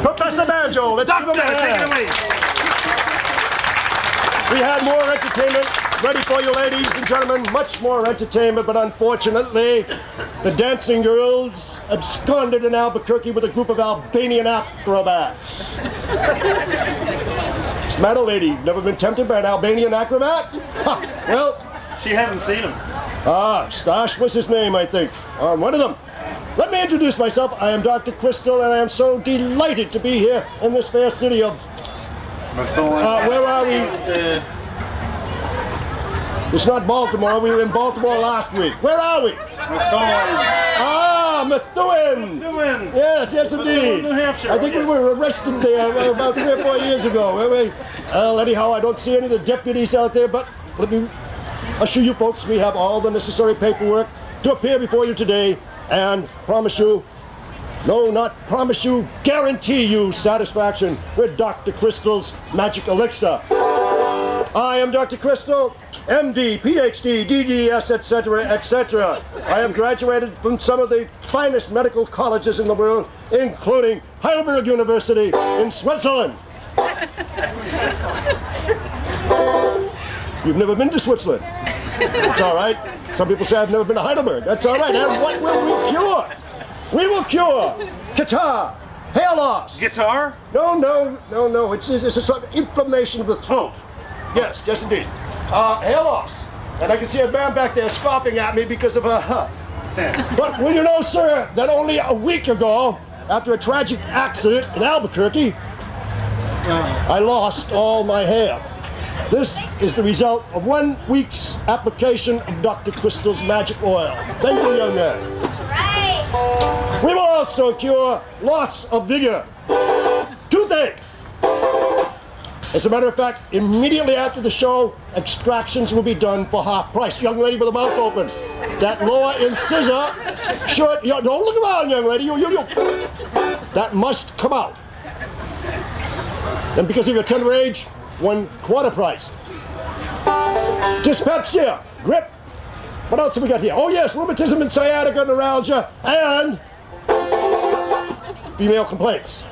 Professor Banjo, let's give him a hand. We had more entertainment ready for you, ladies and gentlemen, much more entertainment, but unfortunately, the dancing girls absconded in Albuquerque with a group of Albanian acrobats. What's the matter, lady? Never been tempted by an Albanian acrobat? Ha, well, she hasn't seen him. Stash was his name, I think. One of them. Let me introduce myself. I am Dr. Crystal, and I am so delighted to be here in this fair city of... where are we? It's not Baltimore. We were in Baltimore last week. Where are we? Methuen. Methuen. Yes, indeed. New Hampshire. I think we were arrested there about 3 or 4 years ago, were we? Anyhow, I don't see any of the deputies out there, but let me assure you folks we have all the necessary paperwork to appear before you today and promise you, no, not promise you, guarantee you satisfaction with Dr. Crystal's magic elixir. I am Dr. Crystal, MD, PhD, DDS, etc., etc. I have graduated from some of the finest medical colleges in the world, including Heidelberg University in Switzerland. You've never been to Switzerland? It's all right. Some people say I've never been to Heidelberg. That's all right. And what will we cure? We will cure catarrh, hair loss. Guitar? No. It's a sort of inflammation of the throat. Yes, indeed. Hair loss. And I can see a man back there scoffing at me because of a... But will you know, sir, that only a week ago, after a tragic accident in Albuquerque, I lost all my hair. This is the result of 1 week's application of Dr. Crystal's magic oil. Thank you, young man. Right. We will also cure loss of vigor, toothache. As a matter of fact, immediately after the show, extractions will be done for half price. Young lady with the mouth open, that lower incisor, sure, don't look around, young lady. You. That must come out. And because of your tender age, 1/4 price. Dyspepsia, grip. What else have we got here? Oh yes, rheumatism and sciatica, neuralgia, and female complaints.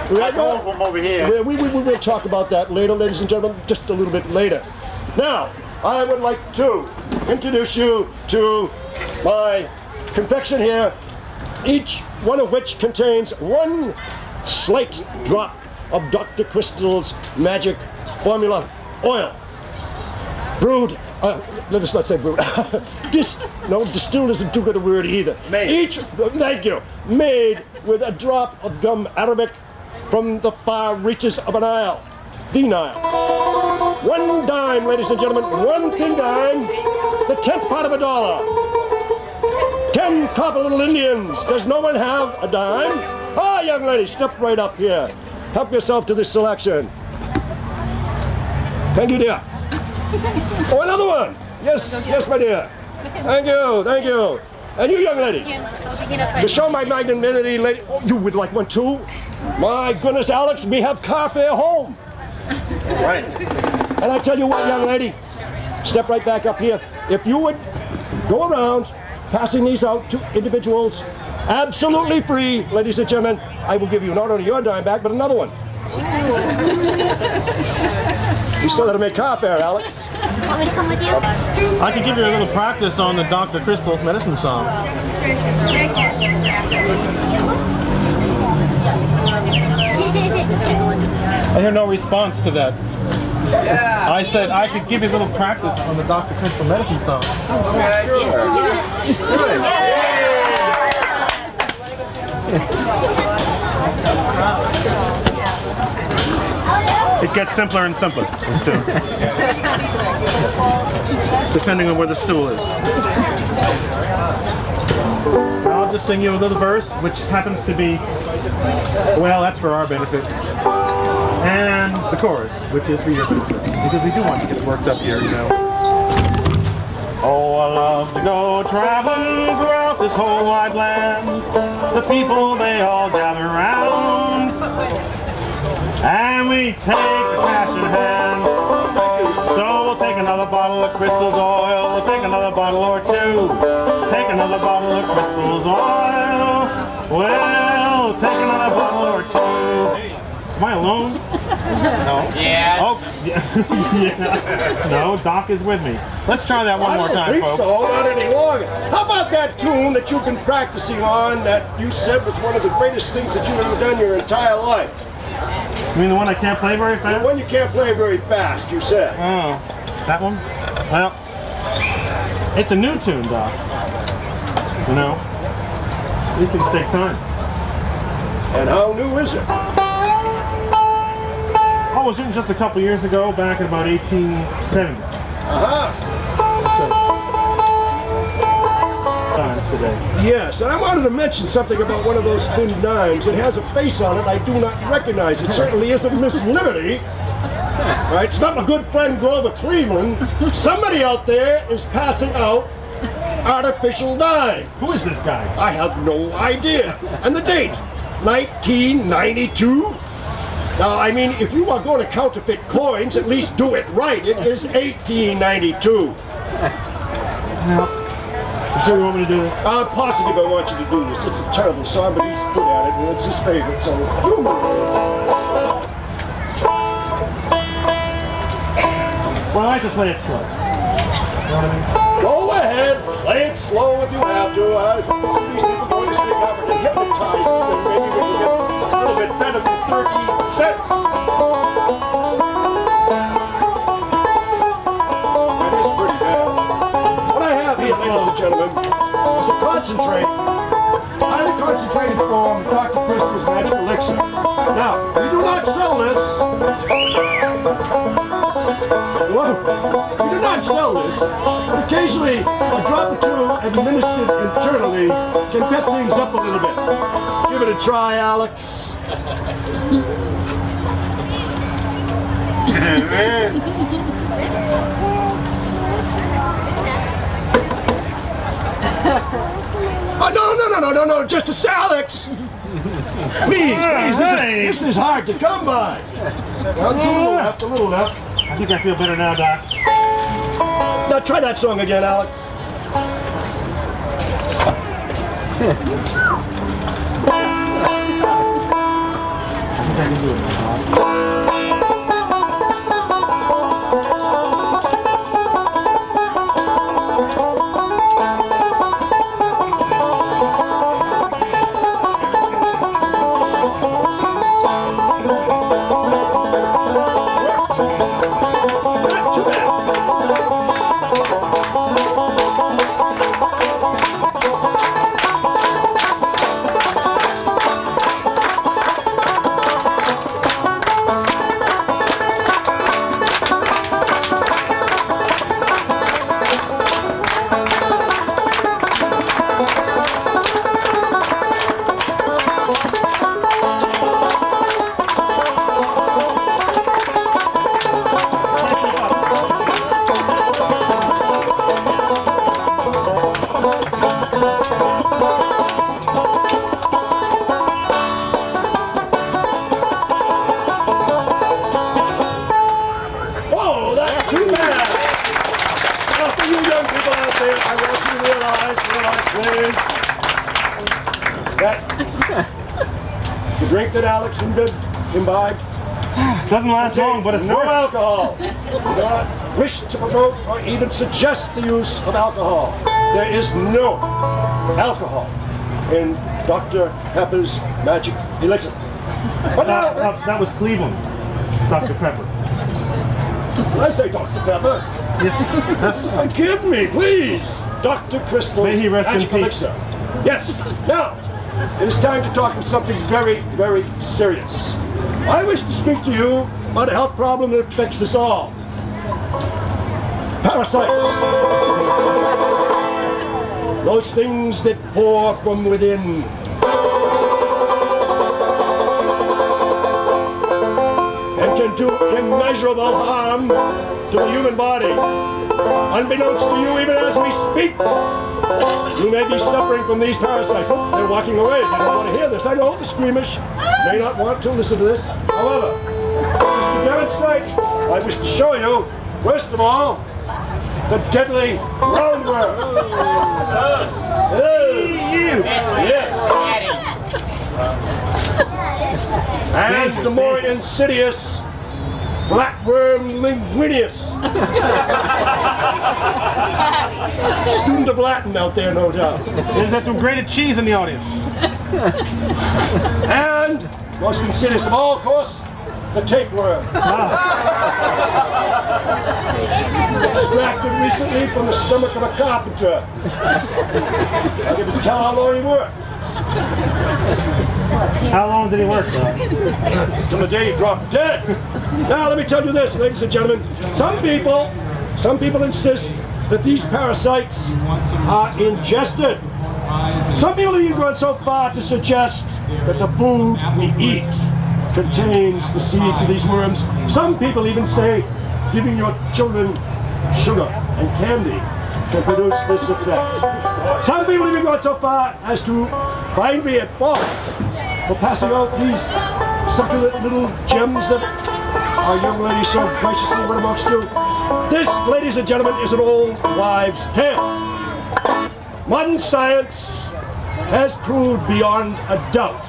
From over here. We will talk about that later, ladies and gentlemen, just a little bit later. Now, I would like to introduce you to my confection here, each one of which contains 1 slight drop of Dr. Crystal's magic formula oil. Brewed, let us not say brewed. Distilled isn't too good a word either. Made. Thank you. Made with a drop of gum arabic from the far reaches of an Nile. The Nile. 1 dime, ladies and gentlemen, 1 thin dime, the 10th part of $1. 10 copper little Indians. Does no one have a dime? Young lady, step right up here. Help yourself to this selection. Thank you, dear. Oh, another one. Yes, my dear. Thank you. And you, young lady. To show my magnanimity, lady. Oh, you would like one too? My goodness, Alex, we have car fare home. Right. And I tell you what, young lady, step right back up here. If you would go around passing these out to individuals, absolutely free, ladies and gentlemen, I will give you not only your dime back, but another one. You still got to make car fare, Alex. Want me to come with you? I could give you a little practice on the Dr. Crystal medicine song. I hear no response to that. Yeah. I said I could give you a little practice on the Dr. Crystal medicine song. It gets simpler and simpler, too. Depending on where the stool is. I'll just sing you a little verse, which happens to be, well, that's for our benefit. And the chorus, which is for your benefit. Because we do want to get worked up here, you know. Oh, I love to go traveling throughout this whole wide land. The people, they all gather round. And we take a cash in hand. So we'll take another another bottle of Crystal's oil. Take another bottle or two. Take another bottle of Crystal's oil. Well, take another bottle or two. Am I alone? No. Yeah. Oh, yeah. Yeah. No, Doc is with me. Let's try that one more I don't time, think folks. so, not any longer. How about that tune that you've been practicing on that you said was one of the greatest things that you've ever done your entire life? You mean the one I can't play very The fast? one you can't play very fast, you said. Oh, that one? Well, it's a new tune, Doc. You know, these things take time. And how new is it? Oh, it was written just a couple years ago, back in about 1870. Uh-huh. Times today. Yes, and I wanted to mention something about one of those thin dimes. It has a face on it I do not recognize. It certainly isn't Miss Liberty. Right? It's not my good friend Grover Cleveland. Somebody out there is passing out artificial dimes. Who is this guy? I have no idea. And the date, 1992. Now, I mean, if you are going to counterfeit coins, at least do it right. It is 1892. Well, you sure you want me to do it? I'm positive I want you to do this. It's a terrible song, but he's good at it, and it's his favorite, so do it. Well, I like to play it slow. You know what I mean? Go ahead, play it slow if you have to. I think some of these people going to sleep now are hypnotized, and maybe we can get a little bit better than 30 cents. That is pretty bad. What I have here, ladies and gentlemen, is a concentrate, highly concentrated form of Dr. Crystal's Magic Elixir. Now, we do not sell this. Whoa. We do not sell this. Occasionally, a drop or two administered internally can pep things up a little bit. Give it a try, Alex. Oh, no, just a Alex. Please, this is hard to come by. Well, it's a little left. I think I feel better now, Doc. Now try that song again, Alex. I think I can do it now, Doc. Not too bad. Whoa, that's too bad. Now, for you young people out there, I want you to realize, please, that the drink that Alex imbibed Doesn't last long, but it's no worth it. alcohol. Do not wish to promote or even suggest the use of alcohol. There is no alcohol in Dr. Pepper's Magic Elixir. But now, That was Cleveland, Dr. Pepper. when I say Dr. Pepper, Yes, that's forgive me, please. Dr. Crystal's May he rest in Magic peace. Elixir. Yes. Now, it is time to talk about something very, very serious. I wish to speak to you about a health problem that affects us all. Parasites. Those things that pour from within. And can do immeasurable harm to the human body. Unbeknownst to you, even as we speak, you may be suffering from these parasites. Oh, they're walking away. They don't want to hear this. I know the squeamish may not want to listen to this. However, just to demonstrate, I wish to show you, first of all, the deadly roundworm. Yes. And the more insidious flatworm linguineus. Student of Latin out there, no doubt. There's some grated cheese in the audience. And most insidious of all, of course, the tapeworm. Extracted recently from the stomach of a carpenter. I can tell how long he worked. How long did he work? Till the day he dropped dead. Now let me tell you this, ladies and gentlemen. Some people insist that these parasites are ingested. Some people have even gone so far to suggest that the food we eat contains the seeds of these worms. Some people even say giving your children sugar and candy can produce this effect. Some people even go so far as to find me at fault for passing out these succulent little gems that our young lady so graciously went amongst you. This, ladies and gentlemen, is an old wives' tale. Modern science has proved beyond a doubt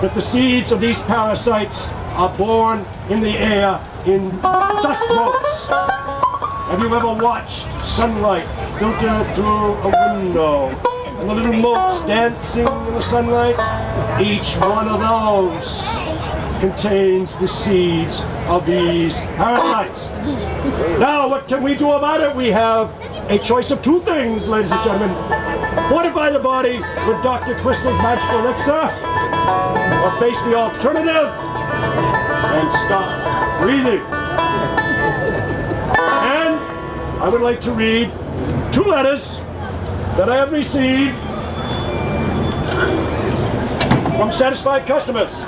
that the seeds of these parasites are born in the air in dust motes. Have you ever watched sunlight filter through a window and the little motes dancing in the sunlight? Each one of those contains the seeds of these parasites. Now, what can we do about it? We have a choice of two things, ladies and gentlemen. Fortify the body with Dr. Crystal's magic elixir, or face the alternative and stop breathing. And I would like to read two letters that I have received from satisfied customers.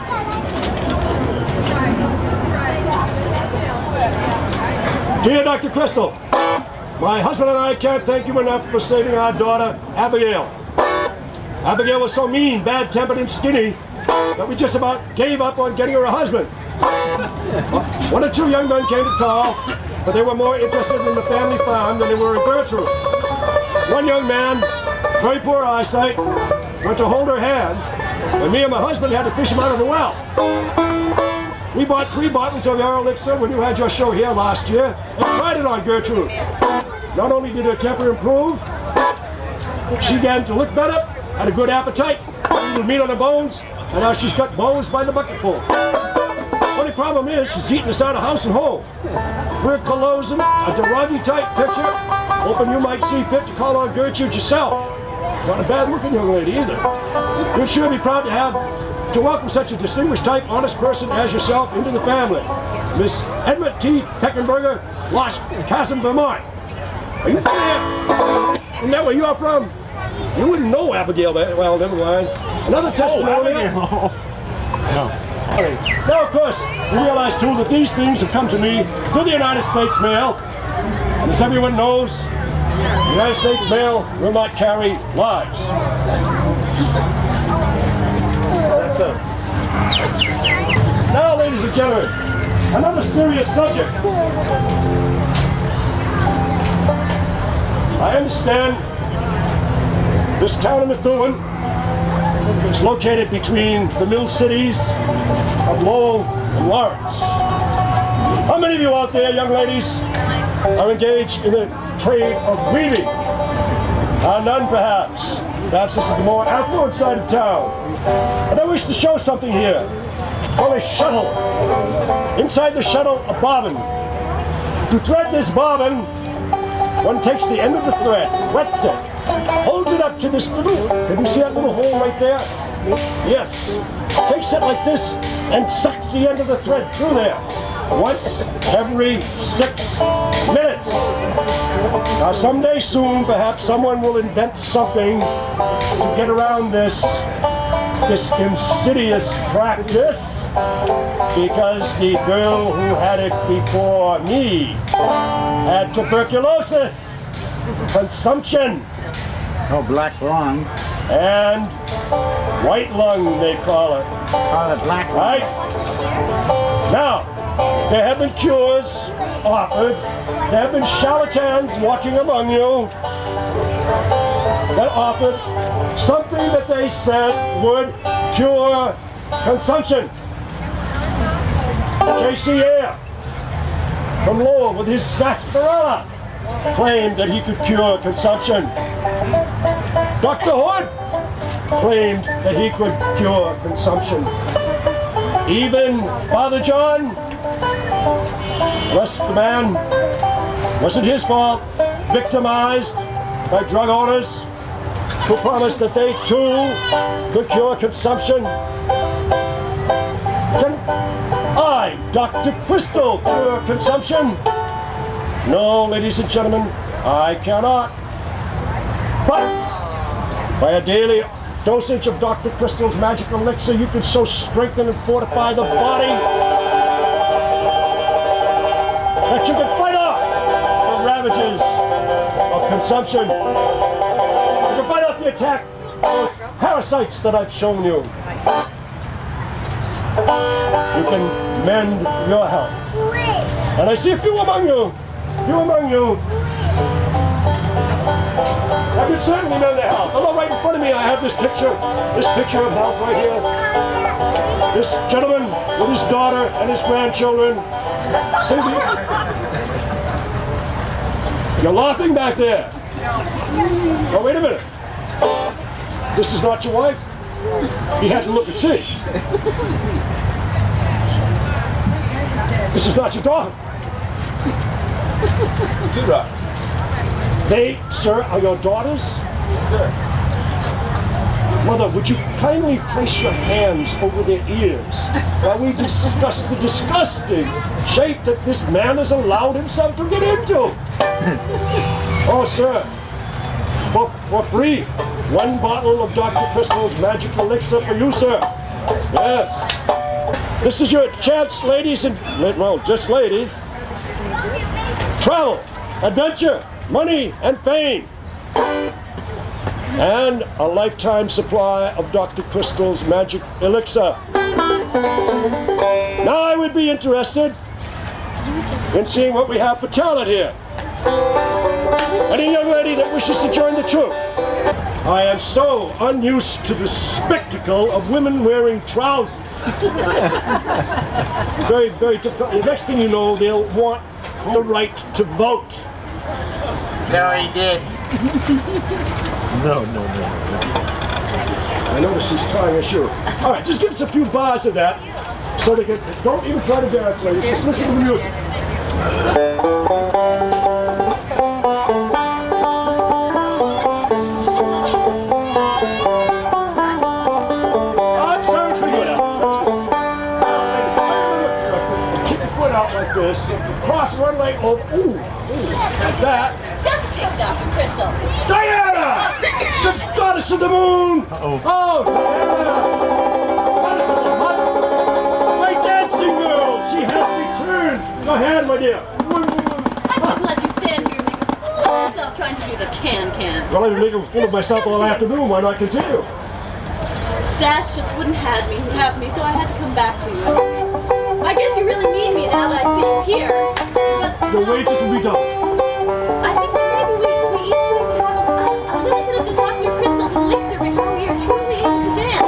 Dear Dr. Crystal, my husband and I can't thank you enough for saving our daughter, Abigail. Abigail was so mean, bad-tempered, and skinny that we just about gave up on getting her a husband. One or two young men came to call, but they were more interested in the family farm than they were in Gertrude. One young man, very poor eyesight, went to hold her hand, and me and my husband had to fish him out of the well. We bought 3 bottles of your elixir when you had your show here last year and tried it on Gertrude. Not only did her temper improve, she began to look better, had a good appetite, a little meat on her bones, and now she's got bones by the bucketful. Only problem is she's eating us out of house and home. We're closing a Duragi type picture, hoping you might see fit to call on Gertrude yourself. Not a bad looking young lady either. We'd sure be proud to welcome such a distinguished type, honest person as yourself into the family. Miss Edmund T. Peckenberger, Lost Chasm, Vermont. Are you from there? Isn't that where you're from? You wouldn't know Abigail that well, never mind. Another testimonial. Now, of course, we realize too that these things have come to me through the United States mail. And as everyone knows, the United States mail will not carry lies. Now, ladies and gentlemen, another serious subject. I understand this town of Methuen is located between the mill cities of Lowell and Lawrence. How many of you out there, young ladies, are engaged in the trade of weaving? None, perhaps. Perhaps this is the more affluent side of town. And I wish to show something here. Called a shuttle. Inside the shuttle, a bobbin. To thread this bobbin, one takes the end of the thread, wets it, holds it up to this little, can you see that little hole right there? Yes. Takes it like this and sucks the end of the thread through there. Once every 6 minutes. Now someday soon, perhaps someone will invent something to get around this insidious practice, because the girl who had it before me had tuberculosis, consumption, black lung. and white lung, they call it. Oh, the black lung. Right? Now, there have been cures offered, there have been charlatans walking among you that offered something that they said would cure consumption. J.C. Eyre from Lowell with his sarsaparilla claimed that he could cure consumption. Dr. Hood claimed that he could cure consumption. Even Father John, bless the man, wasn't his fault, victimized by drug owners who promised that they too could cure consumption. Can I, Dr. Crystal, cure consumption? No, ladies and gentlemen, I cannot. But by a daily dosage of Dr. Crystal's magic elixir, you can so strengthen and fortify the body that you can fight off the ravages of consumption. You can fight off the attack of those parasites that I've shown you. You can mend your health. And I see a few among you I can certainly mend their health. Although right in front of me I have this picture of health right here. This gentleman with his daughter and his grandchildren. See me? You're laughing back there. Oh, wait a minute. This is not your wife? You had to look and see. This is not your daughter. 2 daughters. They, sir, are your daughters? Yes, sir. Mother, would you kindly place your hands over their ears while we discuss the disgusting shape that this man has allowed himself to get into? Oh, sir, for free, 1 bottle of Dr. Crystal's magic elixir for you, sir. Yes. This is your chance, ladies and, well, just ladies. Travel, adventure, money, and fame. And a lifetime supply of Dr. Crystal's magic elixir. Now I would be interested in seeing what we have for talent here. Any young lady that wishes to join the troupe. I am so unused to the spectacle of women wearing trousers. Very, very difficult. The next thing you know, they'll want the right to vote. No, he did. No. I notice she's trying her shoe. All right, just give us a few bars of that so they can, don't even try to dance, ladies. Just listen to the music. That sounds pretty good, Alex. That's good. Kick your foot out like this. Cross one leg over. Ooh, like that. Disgusting, Dr. Crystal. Diana! The goddess of the moon! Uh-oh. Oh, Diana! Goddess of the hunt! My dancing girl! She has returned! Go ahead, my dear. I couldn't let you stand here and make a fool of yourself trying to do the can-can. Well, I've been making a fool of myself all afternoon. Why not continue? Stash just wouldn't have me, so I had to come back to you. I guess you really need me now that I see you here. But The wages will be doubled. I think maybe we each need to have a little bit of the Dr. Crystal's elixir before we are truly able to dance. I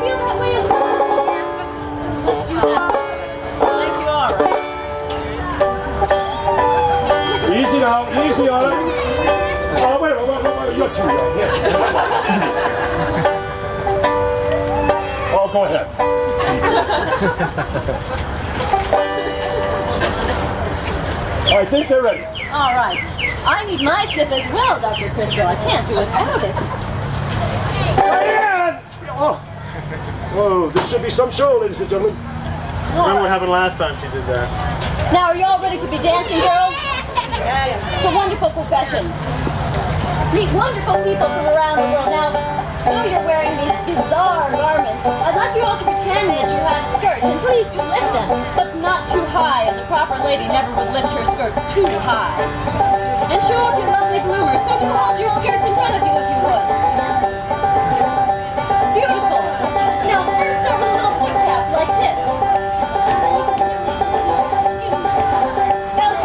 feel that way as well. Let's do that. I think you are, right? Easy now, easy on it. Oh, wait, you're too young. Here. Oh, go ahead. I think they're ready. All right. I need my sip as well, Dr. Crystal. I can't do without it. Diane! Oh. Whoa, this should be some show, ladies and gentlemen. Remember what happened last time she did that? Now, are you all ready to be dancing, girls? It's a wonderful profession. Meet wonderful people from around the world. Now, though you're wearing these bizarre garments, I'd like you all to pretend that you have skirts, and please do lift them, but not too high, as a proper lady never would lift her skirt too high. And show off your lovely bloomers, so do hold your skirts in front of you if you would. Beautiful. Now, first start with a little foot tap like this. Now,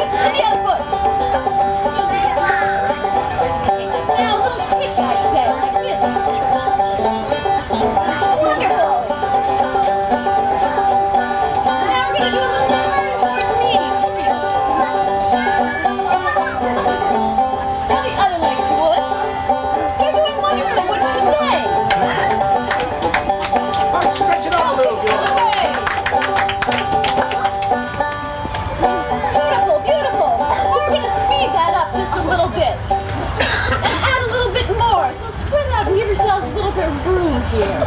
And add a little bit more. So spread out and give yourselves a little bit of room here.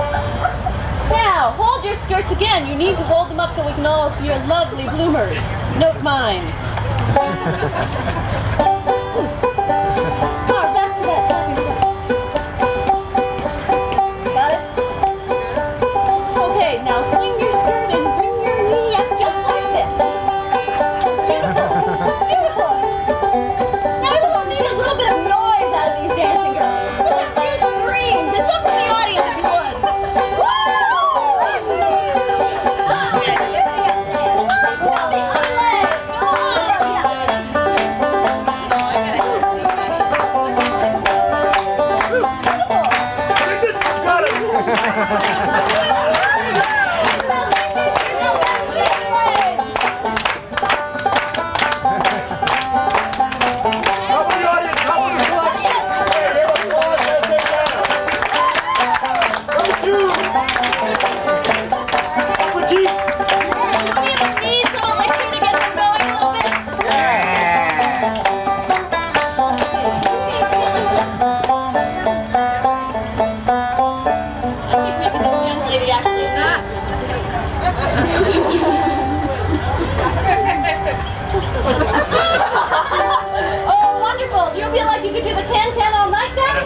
Now, hold your skirts again. You need to hold them up so we can all see your lovely bloomers. Note mine. Tar, back to that topping front. Got it? Okay, now swing your skirt and bring your knee up just like this. Beautiful. Beautiful. Now we will need a little bit of noise out of these dancing girls. With a few screams and some from the audience if you would. Woo! Now the other leg. Oh, yeah. Just a little. Oh, wonderful. Do you feel like you could do the can-can all night now?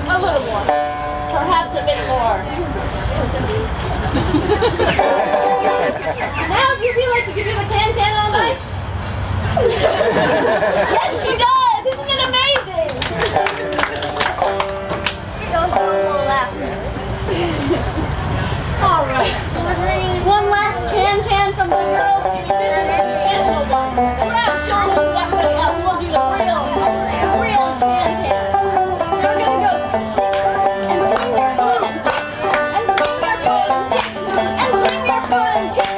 A little more. Perhaps a bit more. Now, do you feel like you could do the can-can all night? Yes, she does. Isn't it amazing? All right. One last can-can from the girls. This is a traditional one. Grab shoulders with everybody else. We'll do the real can-can. We're gonna go and swing your foot and swing your foot and swing your foot and kick.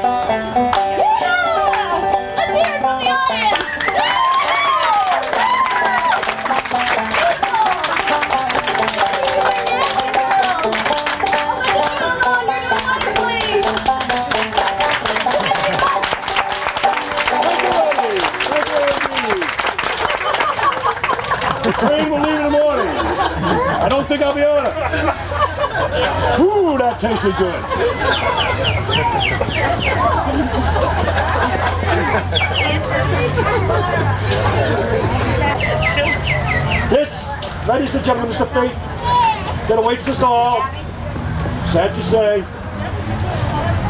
Yeah! Let's hear it from the audience. The train will leave in the morning. I don't think I'll be on it. Ooh, that tasted good. This, ladies and gentlemen, is the fate that awaits us all. Sad to say.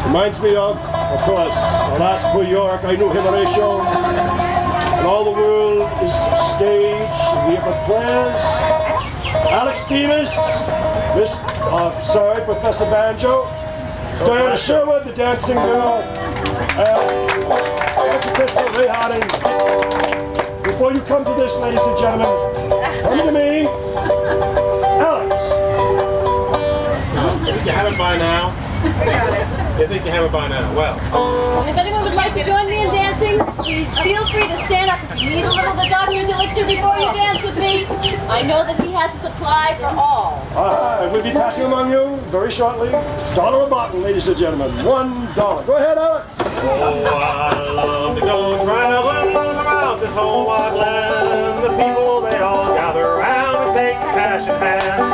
Reminds me of course, Alas Poor York. I knew him, Horatio. And all the world is stage. We have a prayers. Alex Demas, Professor Banjo, Diana Sherwood, the dancing girl, Ray Harding. Before you come to this, ladies and gentlemen, come to me, Alex. I think you have it by now. I think you have it by now. Well. And if anyone would like to join me in dancing, please feel free to stand up. If you need a little of the doctor's elixir before you dance with me, I know that he has a supply for all. We'll be passing among you very shortly. $1 a bottle, ladies and gentlemen. $1. Go ahead, Alex. Oh, I love to go traveling throughout this whole wide land. The people, they all gather around and take cash in hand.